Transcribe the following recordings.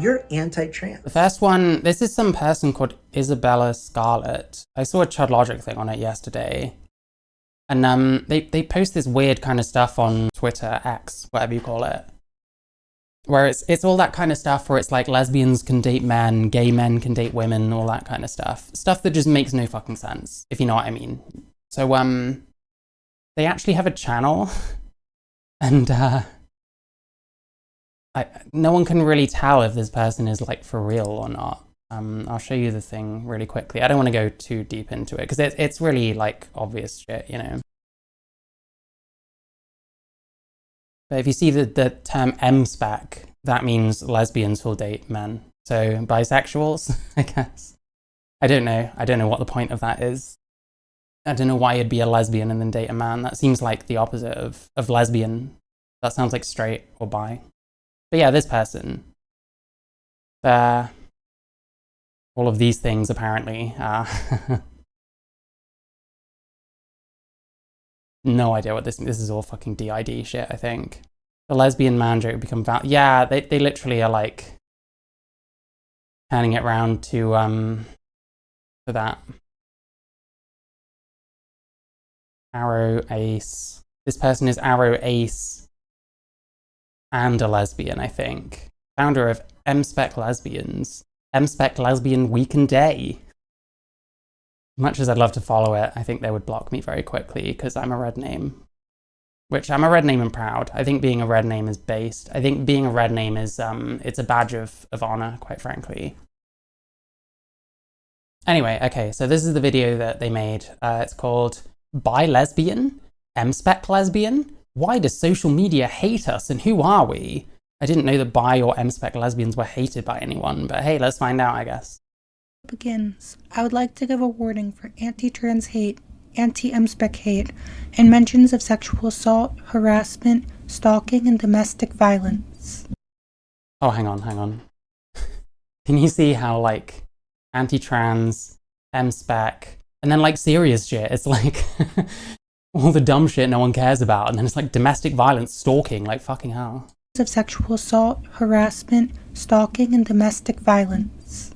you're anti-trans. The first one, this is some person called Isabella Scarlett. I saw a Chud Logic thing on it yesterday. And they post this weird kind of stuff on Twitter, X, whatever you call it. Where it's all that kind of stuff where it's like lesbians can date men, gay men can date women, all that kind of stuff. Stuff that just makes no fucking sense, if you know what I mean. So, they actually have a channel, and no one can really tell if this person is like for real or not. I'll show you the thing really quickly. I don't want to go too deep into it because it's really like obvious shit, you know. But if you see the term Mspec, that means lesbians will date men. So bisexuals, I guess. I don't know what the point of that is. I don't know why you'd be a lesbian and then date a man. That seems like the opposite of lesbian. That sounds like straight or bi. But yeah, this person. All of these things apparently. No idea what this is. All fucking DID shit, I think. The lesbian man joke become yeah, they literally are like turning it around to for that. Arrow Ace. This person is Arrow Ace and a lesbian, I think. Founder of Mspec Lesbians. Mspec Lesbian Week and Day. Much as I'd love to follow it, I think they would block me very quickly because I'm a red name. Which I'm a red name and proud. I think being a red name is based. I think being a red name is, it's a badge of honor, quite frankly. Anyway, okay, so this is the video that they made. It's called Bi Lesbian? Mspec Lesbian? Why does social media hate us and who are we? I didn't know that bi or Mspec lesbians were hated by anyone, but hey, let's find out, I guess. Begins. I would like to give a warning for anti-trans hate, anti-Mspec hate, and mentions of sexual assault, harassment, stalking, and domestic violence. Oh, hang on. Can you see how, like, anti-trans, Mspec, and then, like, serious shit, it's like all the dumb shit no one cares about, and then it's like domestic violence, stalking, like fucking hell. Of sexual assault, harassment, stalking, and domestic violence.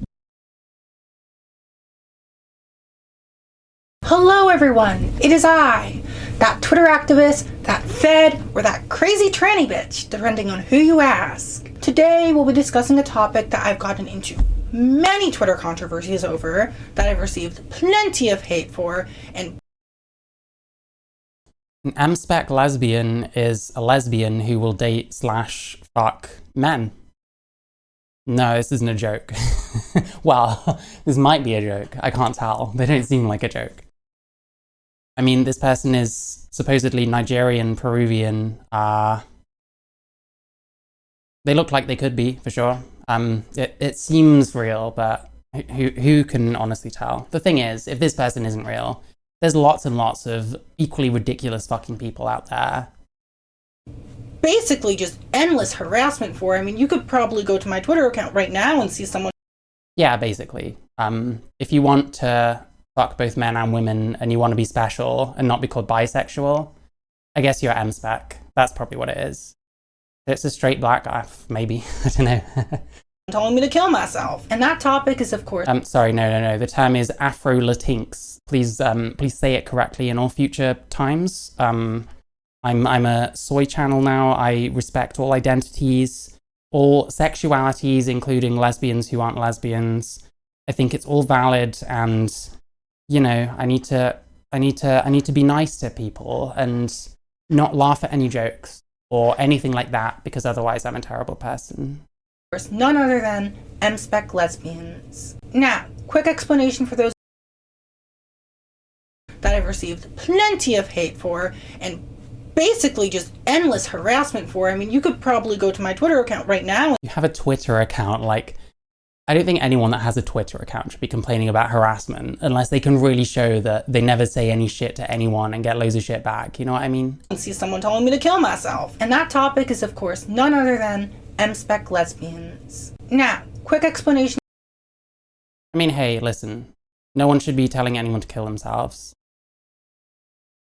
Hello everyone, it is I, that Twitter activist, that fed, or that crazy tranny bitch, depending on who you ask. Today we'll be discussing a topic that I've gotten into many Twitter controversies over, that I've received plenty of hate for, and an Mspec lesbian is a lesbian who will date / fuck men. No, this isn't a joke. Well, this might be a joke. I can't tell. They don't seem like a joke. I mean, this person is supposedly Nigerian, Peruvian. They look like they could be, for sure. It seems real, but who can honestly tell? The thing is, if this person isn't real, there's lots and lots of equally ridiculous fucking people out there. Basically just endless harassment for. I mean, you could probably go to my Twitter account right now and see someone. Yeah, basically. If you want to fuck both men and women and you want to be special and not be called bisexual, I guess you're Mspec. That's probably what it is. It's a straight black guy, maybe. I don't know. Telling me to kill myself. And that topic is, of course... sorry, no. The term is Afro-Latinx. Please say it correctly in all future times. I'm a soy channel now. I respect all identities, all sexualities, including lesbians who aren't lesbians. I think it's all valid, and you know, I need to be nice to people and not laugh at any jokes or anything like that, because otherwise I'm a terrible person. None other than Mspec lesbians. Now, quick explanation for those that I've received plenty of hate for, and basically just endless harassment for. I mean, you could probably go to my Twitter account right now. You have a Twitter account, like, I don't think anyone that has a Twitter account should be complaining about harassment unless they can really show that they never say any shit to anyone and get loads of shit back, you know what I mean? And see someone telling me to kill myself. And that topic is, of course, none other than Mspec lesbians. Now, quick explanation. I mean, hey, listen, no one should be telling anyone to kill themselves.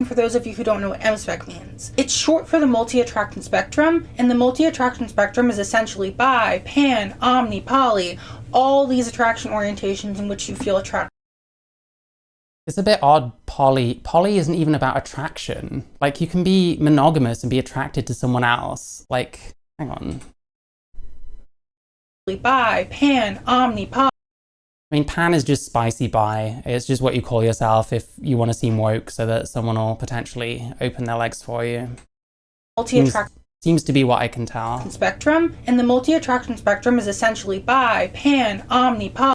For those of you who don't know what Mspec means, it's short for the multi-attraction spectrum, and the multi-attraction spectrum is essentially bi, pan, omni, poly, all these attraction orientations in which you feel attracted. It's a bit odd, poly. Poly isn't even about attraction. Like, you can be monogamous and be attracted to someone else. Like, hang on. Bi, pan, omni, poly. I mean, pan is just spicy bi. It's just what you call yourself if you want to seem woke so that someone will potentially open their legs for you. Multi-attraction seems to be what I can tell. Spectrum, and the multi-attraction spectrum is essentially bi, pan, omni, poly.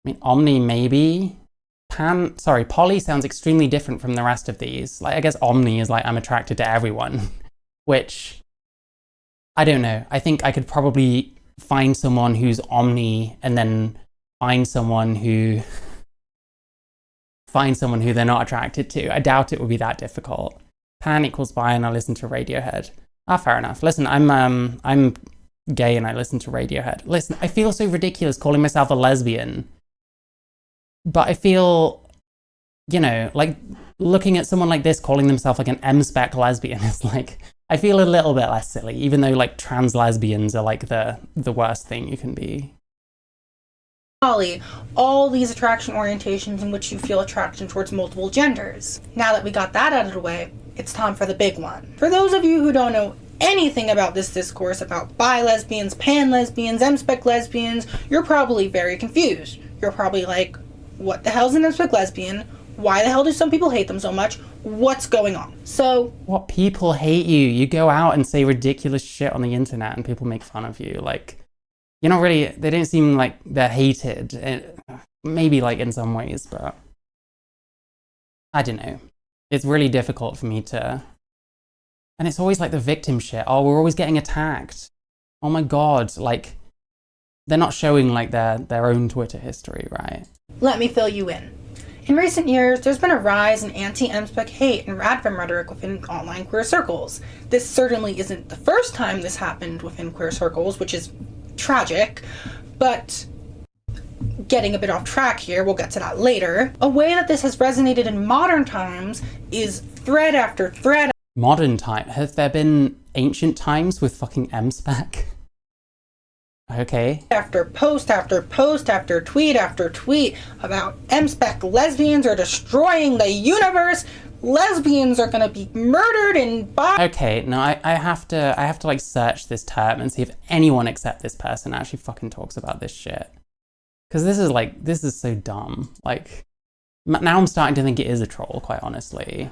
I mean, omni maybe. Poly sounds extremely different from the rest of these. Like, I guess omni is like, I'm attracted to everyone, which, I don't know. I think I could probably find someone who's omni and then find someone who they're not attracted to. I doubt it would be that difficult. Pan equals bi and I listen to Radiohead. Ah, fair enough. Listen, I'm gay and I listen to Radiohead. Listen, I feel so ridiculous calling myself a lesbian. But I feel, you know, like looking at someone like this calling themselves like an Mspec lesbian is like, I feel a little bit less silly, even though like trans lesbians are like the worst thing you can be. All these attraction orientations in which you feel attraction towards multiple genders. Now that we got that out of the way, it's time for the big one. For those of you who don't know anything about this discourse about bi lesbians, pan lesbians, Mspec lesbians, you're probably very confused. You're probably like, what the hell's an Mspec lesbian? Why the hell do some people hate them so much? What's going on? So, what, people hate you? You go out and say ridiculous shit on the internet and people make fun of you. Like, you're not really, they don't seem like they're hated. Maybe like in some ways, but I don't know. It's really difficult for me to, and it's always like the victim shit. Oh, we're always getting attacked. Oh my God, like they're not showing like their own Twitter history, right? Let me fill you in. In recent years, there's been a rise in anti-Mspec hate and radfem rhetoric within online queer circles. This certainly isn't the first time this happened within queer circles, which is tragic, but getting a bit off track here, we'll get to that later. A way that this has resonated in modern times is thread after thread. Modern time? Have there been ancient times with fucking Mspec? Okay. After post after post after tweet about Mspec lesbians are destroying the universe. Lesbians are gonna be murdered and Okay, no, I have to like search this term and see if anyone except this person actually fucking talks about this shit. Because this is so dumb. Like, now I'm starting to think it is a troll, quite honestly.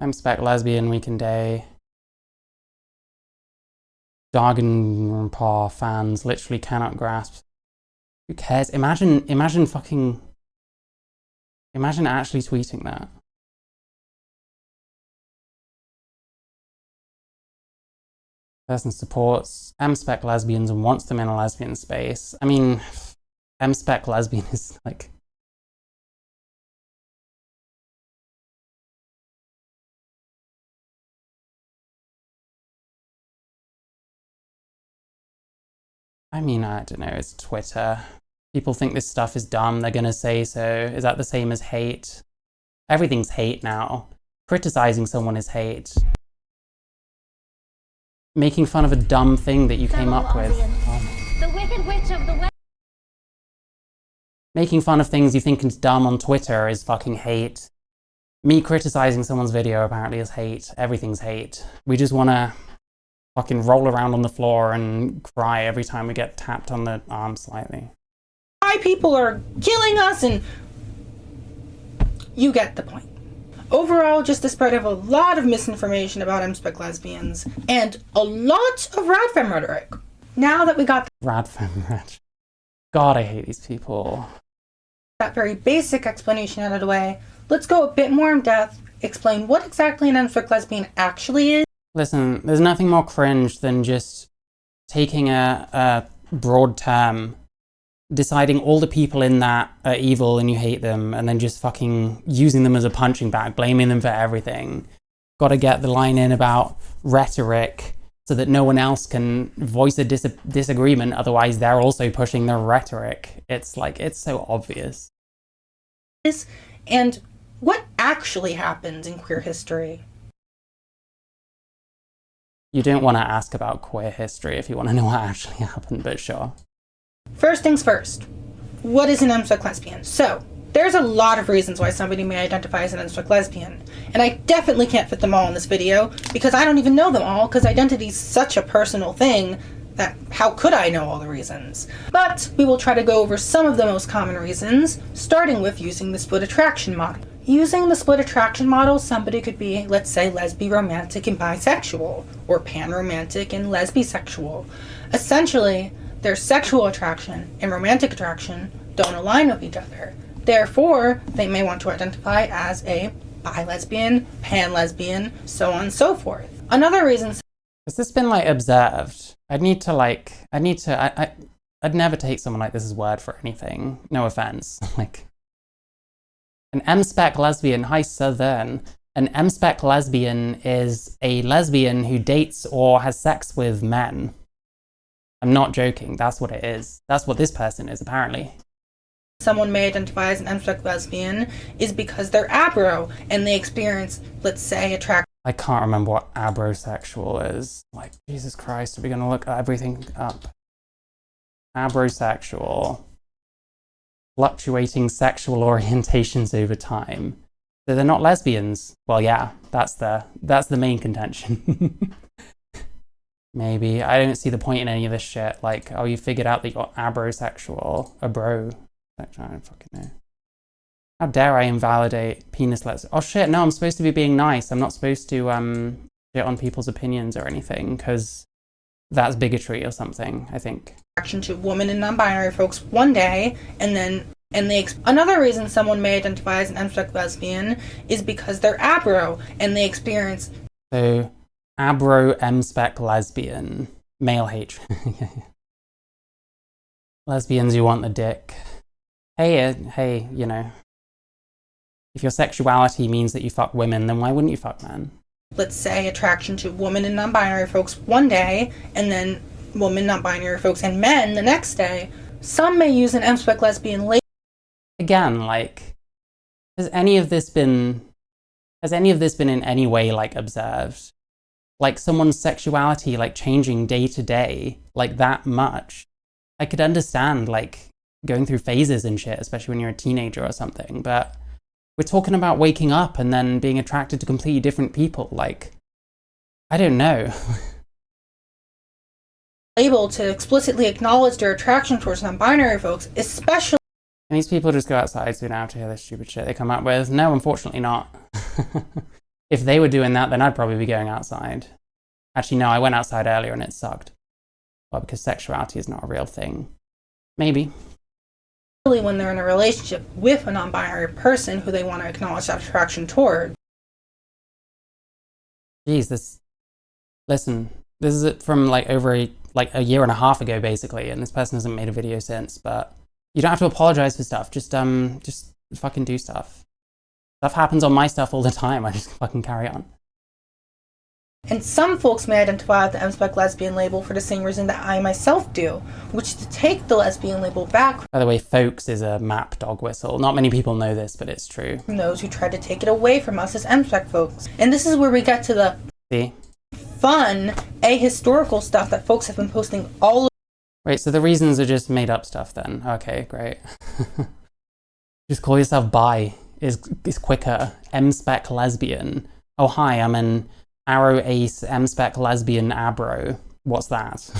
Mspec lesbian weekend day. Jargon Paw fans literally cannot grasp. Who cares? Imagine actually tweeting that. Person supports Mspec lesbians and wants them in a lesbian space. I mean, Mspec lesbian is like... I mean, I don't know, it's Twitter. People think this stuff is dumb, they're gonna say so. Is that the same as hate? Everything's hate now. Criticizing someone is hate. Making fun of a dumb thing that you came up with. The Wicked Witch of the West. Making fun of things you think is dumb on Twitter is fucking hate. Me criticizing someone's video apparently is hate. Everything's hate. We just wanna fucking roll around on the floor and cry every time we get tapped on the arm slightly. Why people are killing us, and you get the point. Overall, just the spread of a lot of misinformation about Mspec lesbians and a lot of radfem rhetoric. Now that we got Radfem rhetoric. God, I hate these people. That very basic explanation out of the way, let's go a bit more in depth, explain what exactly an Mspec lesbian actually is. Listen, there's nothing more cringe than just taking a broad term, deciding all the people in that are evil and you hate them, and then just fucking using them as a punching bag, blaming them for everything. Gotta get the line in about rhetoric, so that no one else can voice a disagreement. Otherwise, they're also pushing their rhetoric. It's like, it's so obvious. And what actually happens in queer history? You don't want to ask about queer history if you want to know what actually happened, but sure. First things first, what is an Mspec lesbian? So, there's a lot of reasons why somebody may identify as an Mspec lesbian, and I definitely can't fit them all in this video because I don't even know them all, because identity is such a personal thing that how could I know all the reasons? But we will try to go over some of the most common reasons, starting with using the split attraction model. Using the split attraction model, somebody could be, let's say, lesbi romantic and bisexual, or pan-romantic and lesbisexual. Essentially, their sexual attraction and romantic attraction don't align with each other. Therefore, they may want to identify as a bi-lesbian, pan-lesbian, so on and so forth. Another reason... Has this been, like, observed? I'd never take someone like this as word for anything. No offense. Like, an Mspec lesbian, hi Southern. An Mspec lesbian is a lesbian who dates or has sex with men. I'm not joking, that's what it is. That's what this person is, apparently. Someone may identify as an Mspec lesbian is because they're abro and they experience, let's say, attraction. I can't remember what abrosexual is. Like, Jesus Christ, are we gonna look everything up? Abrosexual. Fluctuating sexual orientations over time. So they're not lesbians. Well, yeah, that's the main contention. Maybe. I don't see the point in any of this shit. Like, oh, you figured out that you're abrosexual. A bro. I don't fucking know. How dare I invalidate penisless? Oh shit, no, I'm supposed to be being nice. I'm not supposed to shit on people's opinions or anything, because that's bigotry or something, I think. Attraction to women and non-binary folks one day, another reason someone may identify as an Mspec lesbian is because they're abro and they experience... So, abro Mspec lesbian. Male hate. Lesbians who want the dick. Hey, you know. If your sexuality means that you fuck women, then why wouldn't you fuck men? Let's say attraction to women and non-binary folks one day, and then women, non-binary folks, and men the next day. Some may use an Mspec lesbian label. Again, like, has any of this been in any way, like, observed? Like, someone's sexuality, like, changing day to day, like, that much. I could understand, like, going through phases and shit, especially when you're a teenager or something, but we're talking about waking up and then being attracted to completely different people. Like, I don't know. Able to explicitly acknowledge their attraction towards non-binary folks, especially... And these people just go outside soon after hear this stupid shit they come up with. No, unfortunately not. If they were doing that, then I'd probably be going outside. Actually, no, I went outside earlier and it sucked. Well, because sexuality is not a real thing. Maybe. When they're in a relationship with a non-binary person who they want to acknowledge that attraction toward. Jeez, listen, this is from like over a year and a half ago, basically, and this person hasn't made a video since, but you don't have to apologize for stuff, just fucking do stuff. Stuff happens on my stuff all the time, I just fucking carry on. And some folks may identify with the Mspec lesbian label for the same reason that I myself do, which is to take the lesbian label back. By the way, folks is a map dog whistle. Not many people know this, but it's true. From those who try to take it away from us as Mspec folks. And this is where we get to the fun, ahistorical stuff that folks have been posting all over. Wait, so the reasons are just made up stuff then? Okay, great. Just call yourself bi is quicker. Mspec lesbian. Oh hi, I'm an Arrow Ace Mspec lesbian abro. What's that?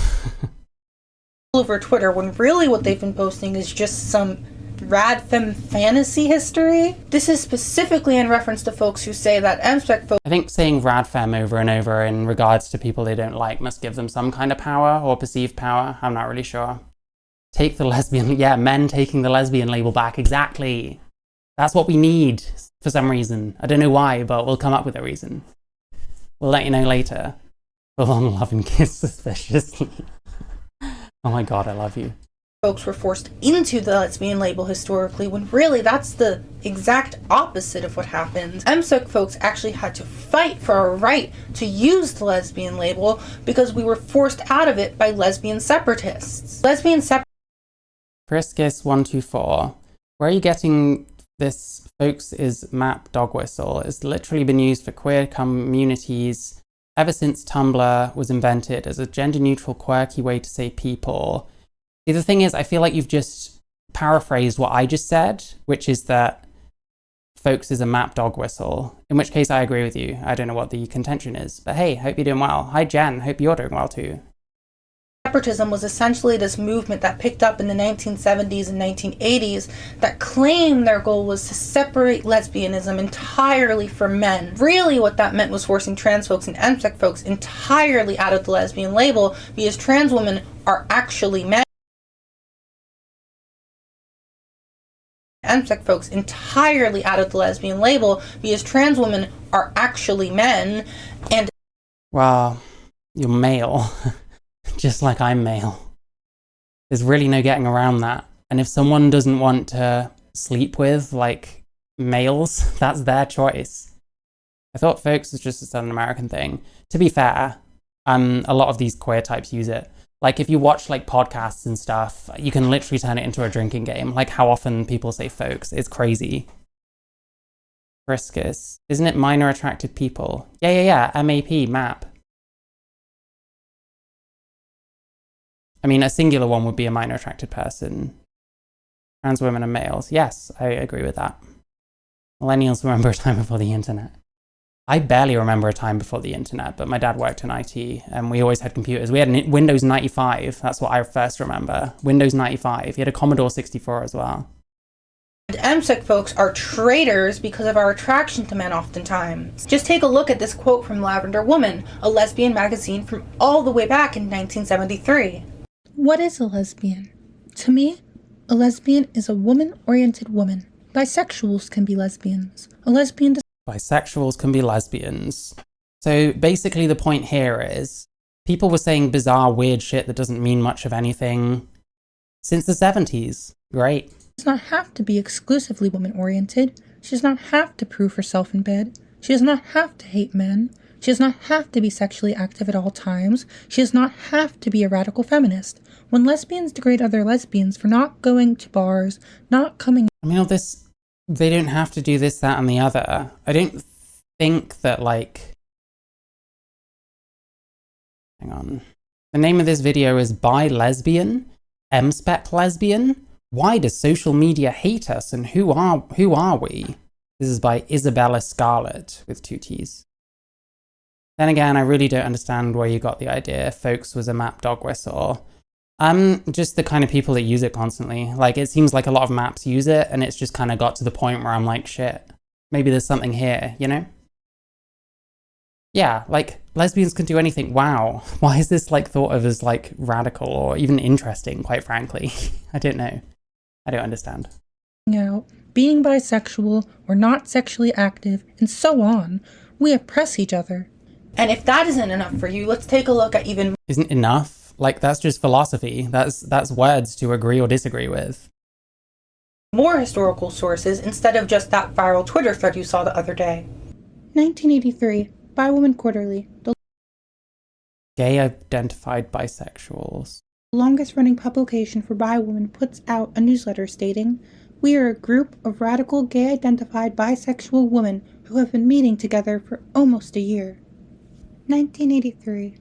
Over Twitter, when really what they've been posting is just some rad femme fantasy history. This is specifically in reference to folks who say that Mspec folks... I think saying rad femme over and over in regards to people they don't like must give them some kind of power or perceived power. I'm not really sure. Take the lesbian... Yeah, men taking the lesbian label back. Exactly. That's what we need for some reason. I don't know why, but we'll come up with a reason. We'll let you know later. Full on love and kiss suspiciously. Oh my god, I love you. folks were forced into the lesbian label historically, when really that's the exact opposite of what happened. Mspec folks actually had to fight for our right to use the lesbian label because we were forced out of it by lesbian separatists. Priscus124, where are you getting this folks is map dog whistle? It's literally been used for queer communities ever since Tumblr was invented as a gender-neutral, quirky way to say people. See, the thing is, I feel like you've just paraphrased what I just said, which is that folks is a map dog whistle, in which case I agree with you. I don't know what the contention is, but hey, hope you're doing well. Hi Jen, hope you're doing well too. Separatism was essentially this movement that picked up in the 1970s and 1980s that claimed their goal was to separate lesbianism entirely from men. Really what that meant was forcing trans folks and Mspec folks entirely out of the lesbian label because trans women are actually men. Mspec folks entirely out of the lesbian label because trans women are actually men, and well, you're male, just like I'm male. There's really no getting around that. And if someone doesn't want to sleep with, like, males, that's their choice. I thought folks was just a Southern American thing. To be fair, a lot of these queer types use it. Like, if you watch, like, podcasts and stuff, you can literally turn it into a drinking game. Like, how often people say folks. It's crazy. Priscus. Isn't it minor attracted people? Yeah. MAP, map. I mean, a singular one would be a minor attracted person. Trans women and males. Yes, I agree with that. Millennials remember a time before the internet. I barely remember a time before the internet, but my dad worked in IT and we always had computers. We had Windows 95. That's what I first remember. Windows 95. He had a Commodore 64 as well. Mspec folks are traitors because of our attraction to men oftentimes. Just take a look at this quote from Lavender Woman, a lesbian magazine from all the way back in 1973. What is a lesbian? To me, a lesbian is a woman-oriented woman. Bisexuals can be lesbians. A lesbian Bisexuals can be lesbians. So basically the point here is people were saying bizarre, weird shit that doesn't mean much of anything since the 70s. Great. does not have to be exclusively woman-oriented. She does not have to prove herself in bed. She does not have to hate men. She does not have to be sexually active at all times. She does not have to be a radical feminist. When lesbians degrade other lesbians for not going to bars, not coming... I mean, all this... They don't have to do this, that, and the other. I don't think that, like... Hang on. The name of this video is Bi Lesbian? Mspec Lesbian? Why does social media hate us, and who are we? This is by Isabella Scarlett, with 2 T's. Then again, I really don't understand where you got the idea folks was a map dog whistle. Just the kind of people that use it constantly. Like, it seems like a lot of maps use it, and it's just kind of got to the point where I'm like, shit, maybe there's something here, you know? Yeah, like, lesbians can do anything. Wow. Why is this, like, thought of as, like, radical or even interesting, quite frankly? I don't know. I don't understand. out, being bisexual or not sexually active, and so on. We oppress each other. And if that isn't enough for you, let's take a look at even... Isn't enough? Like, that's just philosophy. That's words to agree or disagree with. more historical sources instead of just that viral Twitter thread you saw the other day. 1983, Bi Woman Quarterly, the Gay identified bisexuals. longest-running publication for bi women, puts out a newsletter stating, "We are a group of radical gay-identified bisexual women who have been meeting together for almost a year." 1983.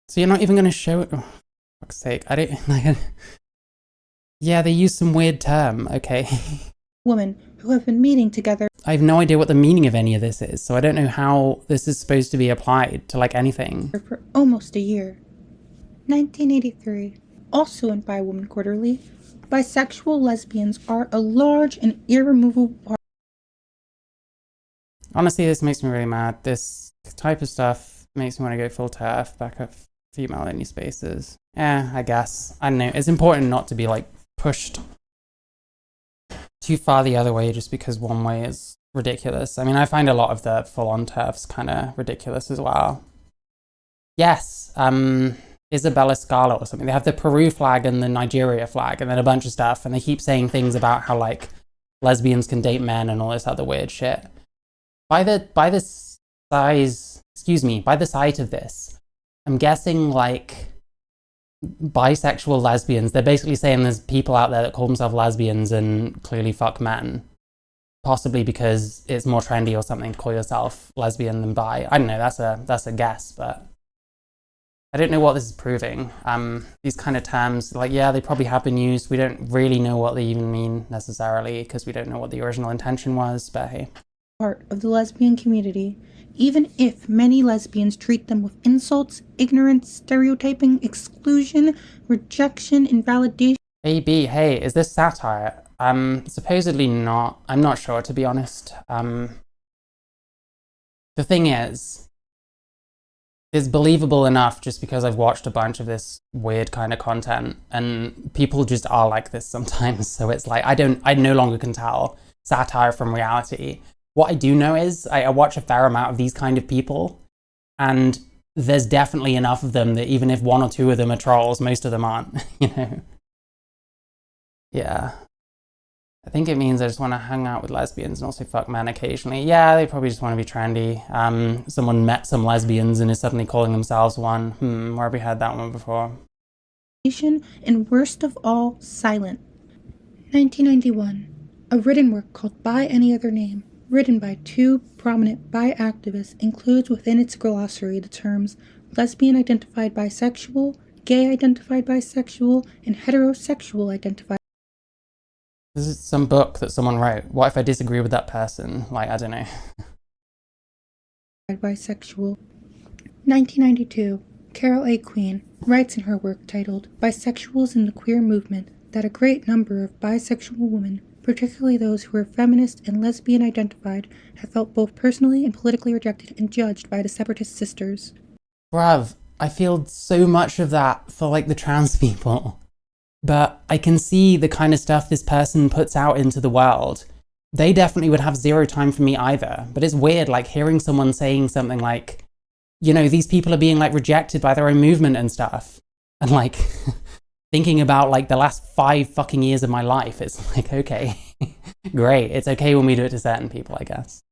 So you're not even going to show it? Oh, for fuck's sake. I don't... Like, yeah, they use some weird term, okay. Women who have been meeting together. I have no idea what the meaning of any of this is, so I don't know how this is supposed to be applied to, like, anything. For almost a year. 1983. Also in Bi Woman Quarterly, bisexual lesbians are a large and irremovable part. Honestly, this makes me really mad. This type of stuff makes me want to go full TERF, back up female-only spaces. I guess. I don't know. It's important not to be, like, pushed too far the other way just because one way is ridiculous. I mean, I find a lot of the full-on TERFs kind of ridiculous as well. Yes, Isabella Scala or something. They have the Peru flag and the Nigeria flag and then a bunch of stuff, and they keep saying things about how like lesbians can date men and all this other weird shit. By the sight of this, I'm guessing like bisexual lesbians, they're basically saying there's people out there that call themselves lesbians and clearly fuck men. Possibly because it's more trendy or something to call yourself lesbian than bi. I don't know, that's a guess, but I don't know what this is proving. These kind of terms, like, yeah, they probably have been used. We don't really know what they even mean necessarily because we don't know what the original intention was, but hey. Part of the lesbian community, even if many lesbians treat them with insults, ignorance, stereotyping, exclusion, rejection, invalidation. AB, hey, is this satire? Supposedly not. I'm not sure, to be honest. The thing is, it's believable enough just because I've watched a bunch of this weird kind of content, and people just are like this sometimes. So it's like, I no longer can tell satire from reality. What I do know is I watch a fair amount of these kind of people, and there's definitely enough of them that even if one or two of them are trolls, most of them aren't, you know? Yeah. I think it means I just want to hang out with lesbians and also fuck men occasionally. Yeah, they probably just want to be trendy. Someone met some lesbians and is suddenly calling themselves one. Where have we had that one before? And worst of all, silent. 1991. A written work called By Any Other Name, written by two prominent bi activists, includes within its glossary the terms lesbian identified bisexual, gay identified bisexual, and heterosexual identified. This is some book that someone wrote. What if I disagree with that person? Like, I don't know. Bisexual. 1992. Carol A. Queen writes in her work titled Bisexuals in the Queer Movement that a great number of bisexual women, particularly those who are feminist and lesbian identified, have felt both personally and politically rejected and judged by the separatist sisters. Bruv, I feel so much of that for like the trans people. But I can see the kind of stuff this person puts out into the world. They definitely would have zero time for me either. But it's weird, like, hearing someone saying something like, you know, these people are being, like, rejected by their own movement and stuff. And, like, thinking about, like, the last 5 fucking years of my life, it's like, okay, great. It's okay when we do it to certain people, I guess.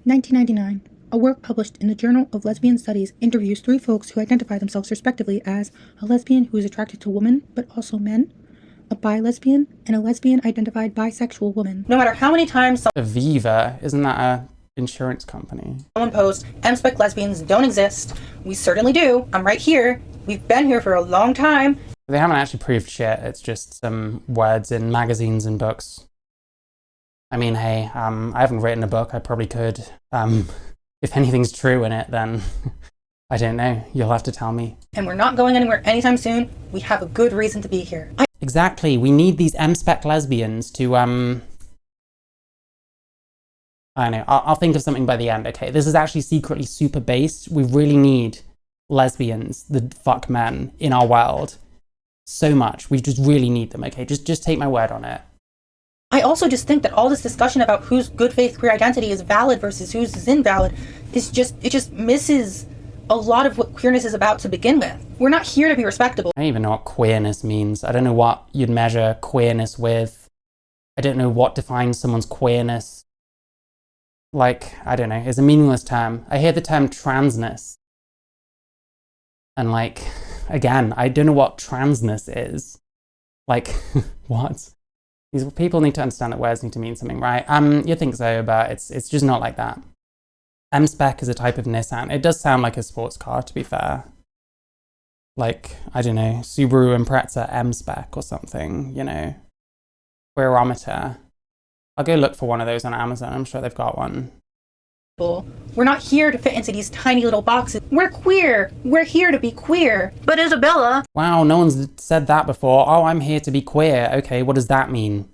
1999. A work published in the Journal of Lesbian Studies interviews 3 folks who identify themselves respectively as a lesbian who is attracted to women, but also men, a bi-lesbian, and a lesbian-identified bisexual woman. No matter how many times Aviva, isn't that a insurance company? someone posts, Mspec lesbians don't exist, we certainly do. I'm right here. We've been here for a long time. They haven't actually proved shit. It's just some words in magazines and books. I mean, hey, I haven't written a book. I probably could. If anything's true in it, then I don't know. You'll have to tell me. And we're not going anywhere anytime soon. We have a good reason to be here. Exactly. We need these Mspec lesbians to, I don't know. I'll think of something by the end, okay? This is actually secretly super based. We really need lesbians, the fuck men, in our world. So much. We just really need them, okay? Just take my word on it. I also just think that all this discussion about whose good faith queer identity is valid versus whose is invalid is it just misses a lot of what queerness is about to begin with. We're not here to be respectable. I don't even know what queerness means. I don't know what you'd measure queerness with. I don't know what defines someone's queerness. Like, I don't know. It's a meaningless term. I hear the term transness. And like, again, I don't know what transness is. Like, what? These people need to understand that words need to mean something, right? You think so, but it's just not like that. Mspec is a type of Nissan. It does sound like a sports car, to be fair. Like, I don't know, Subaru Impreza Mspec or something, you know. Queerometer. I'll go look for one of those on Amazon. I'm sure they've got one. We're not here to fit into these tiny little boxes. We're queer. We're here to be queer. But Isabella... Wow, no one's said that before. Oh, I'm here to be queer. Okay, what does that mean?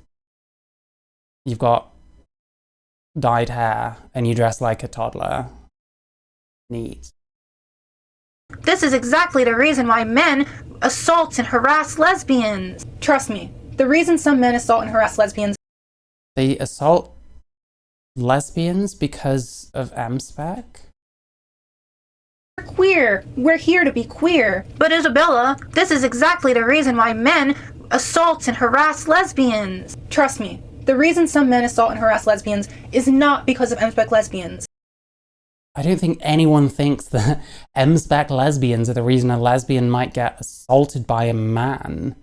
You've got dyed hair and you dress like a toddler. Neat. This is exactly the reason why men assault and harass lesbians. Trust me, the reason some men assault and harass lesbians... They assault lesbians because of Mspec? queer. We're here to be queer. But Isabella, this is exactly the reason why men assault and harass lesbians. Trust me, the reason some men assault and harass lesbians is not because of Mspec lesbians. I don't think anyone thinks that Mspec lesbians are the reason a lesbian might get assaulted by a man.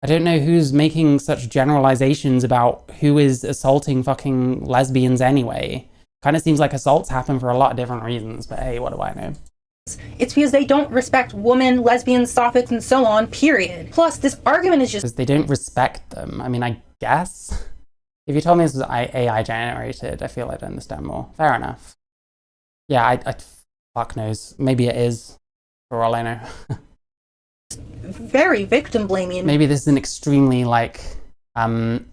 I don't know who's making such generalizations about who is assaulting fucking lesbians anyway. Kind of seems like assaults happen for a lot of different reasons, but hey, what do I know? It's because they don't respect women, lesbians, soffits, and so on, period. Plus, this argument is just... Because they don't respect them. I mean, I guess? If you told me this was AI generated, I feel I'd understand more. Fair enough. Yeah, I fuck knows. Maybe it is, for all I know. very victim blaming. Maybe this is an extremely, like, what am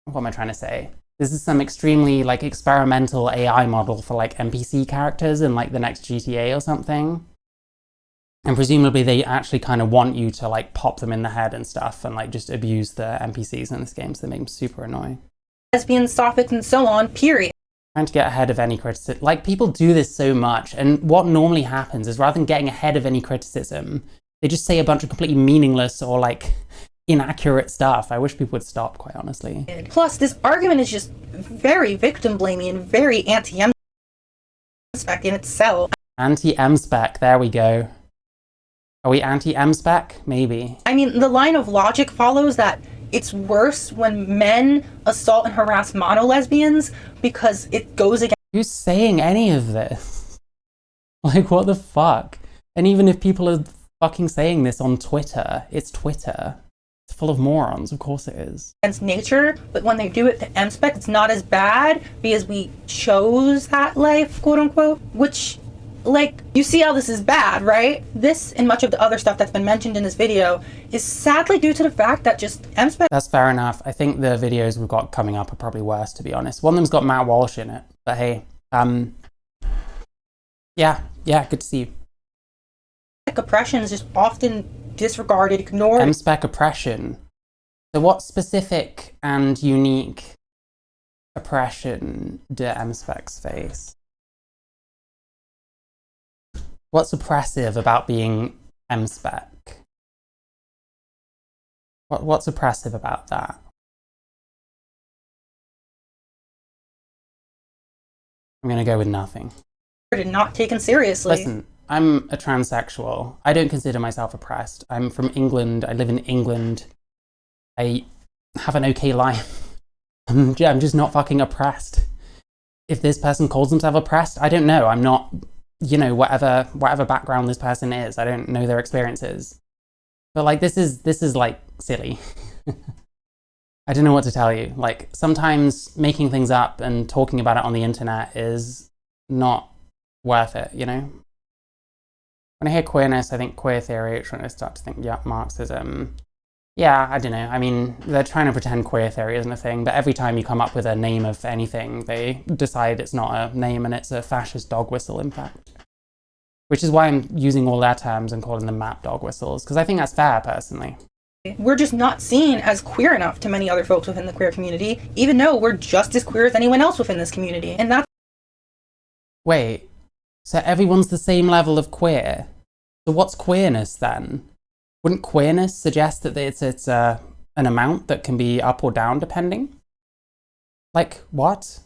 I trying to say? This is some extremely, like, experimental AI model for, like, NPC characters in, like, the next GTA or something. And presumably they actually kind of want you to, like, pop them in the head and stuff and, like, just abuse the NPCs in this game, so they make them super annoying. Lesbians, soffits, and so on, period. Trying to get ahead of any criticism. Like, people do this so much, and what normally happens is rather than getting ahead of any criticism, they just say a bunch of completely meaningless or, like, inaccurate stuff. I wish people would stop, quite honestly. Plus, this argument is just very victim blaming and very anti-Mspec in itself. Anti-Mspec, there we go. Are we anti-Mspec? Maybe. I mean, the line of logic follows that it's worse when men assault and harass mono-lesbians because it goes against... Who's saying any of this? Like, what the fuck? And even if people are fucking saying this on Twitter, it's Twitter. It's full of morons, of course it is. Against nature, but when they do it to Mspec, it's not as bad because we chose that life, quote unquote, which... Like, you see how this is bad, right? This and much of the other stuff that's been mentioned in this video is sadly due to the fact that just Mspec... That's fair enough. I think the videos we've got coming up are probably worse, to be honest. One of them's got Matt Walsh in it, but hey, yeah, good to see you. Oppression is just often disregarded, ignored. Mspec oppression. So what specific and unique oppression do Mspecs face? What's oppressive about being Mspec? What's oppressive about that? I'm gonna go with nothing. Not taken seriously. Listen, I'm a transsexual. I don't consider myself oppressed. I'm from England. I live in England. I have an okay life. I'm just not fucking oppressed. If this person calls themselves oppressed, I don't know. I'm not... You know, whatever background this person is, I don't know their experiences. But like, this is like silly. I don't know what to tell you. Like, sometimes making things up and talking about it on the internet is not worth it, you know? When I hear queerness, I think queer theory, when I start to think, yeah, Marxism. Yeah, I don't know. I mean, they're trying to pretend queer theory isn't a thing, but every time you come up with a name of anything, they decide it's not a name and it's a fascist dog whistle, in fact. Which is why I'm using all their terms and calling them map dog whistles, because I think that's fair, personally. We're just not seen as queer enough to many other folks within the queer community, even though we're just as queer as anyone else within this community, and that's... Wait, so everyone's the same level of queer? So what's queerness, then? Wouldn't queerness suggest that it's an amount that can be up or down depending? Like, what?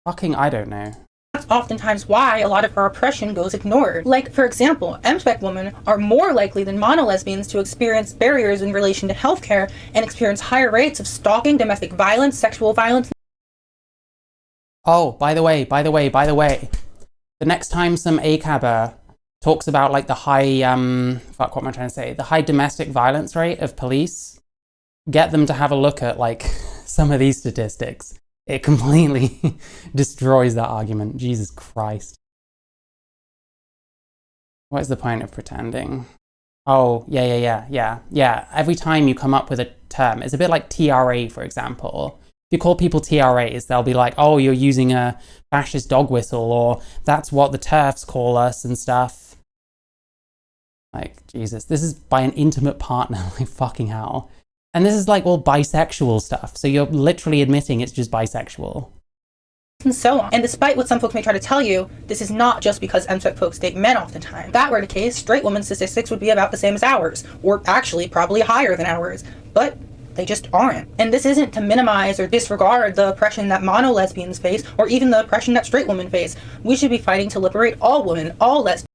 Fucking, I don't know. That's oftentimes why a lot of our oppression goes ignored. Like, for example, Mspec women are more likely than mono-lesbians to experience barriers in relation to healthcare and experience higher rates of stalking, domestic violence, sexual violence. Oh, by the way, the next time some ACABer talks about like the high, fuck, what am I trying to say? The high domestic violence rate of police, get them to have a look at like some of these statistics. It completely destroys that argument. Jesus Christ. What is the point of pretending? Oh, yeah. Every time you come up with a term, it's a bit like TRA, for example. If you call people TRAs, they'll be like, oh, you're using a fascist dog whistle, or that's what the TERFs call us and stuff. Like, Jesus, this is by an intimate partner, like fucking hell. And this is like all bisexual stuff, so you're literally admitting it's just bisexual. and so on. And despite what some folks may try to tell you, this is not just because Mspec folks date men oftentimes. If that were the case, straight women's statistics would be about the same as ours, or actually probably higher than ours. But they just aren't. And this isn't to minimize or disregard the oppression that mono lesbians face, or even the oppression that straight women face. We should be fighting to liberate all women, all lesbians.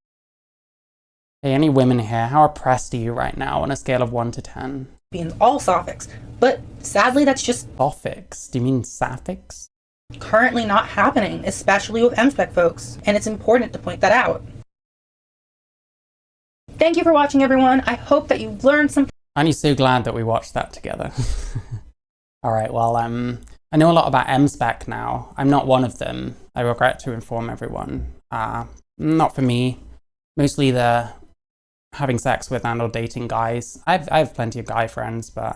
Hey, any women here, how oppressed are you right now on a scale of 1 to 10? All sapphics. But sadly, that's just Sapphics? Do you mean sapphics? currently not happening, especially with Mspec folks. And it's important to point that out. Thank you for watching, everyone. I hope that you learned something. Aren't you so glad that we watched that together? Alright, well, I know a lot about Mspec now. I'm not one of them. I regret to inform everyone. Not for me. Mostly the having sex with and or dating guys. I have plenty of guy friends, but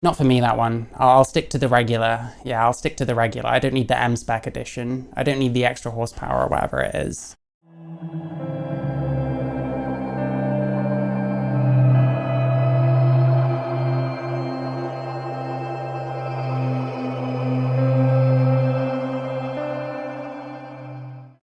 not for me, that one. I'll stick to the regular. Yeah, I'll stick to the regular. I don't need the Mspec edition. I don't need the extra horsepower or whatever it is.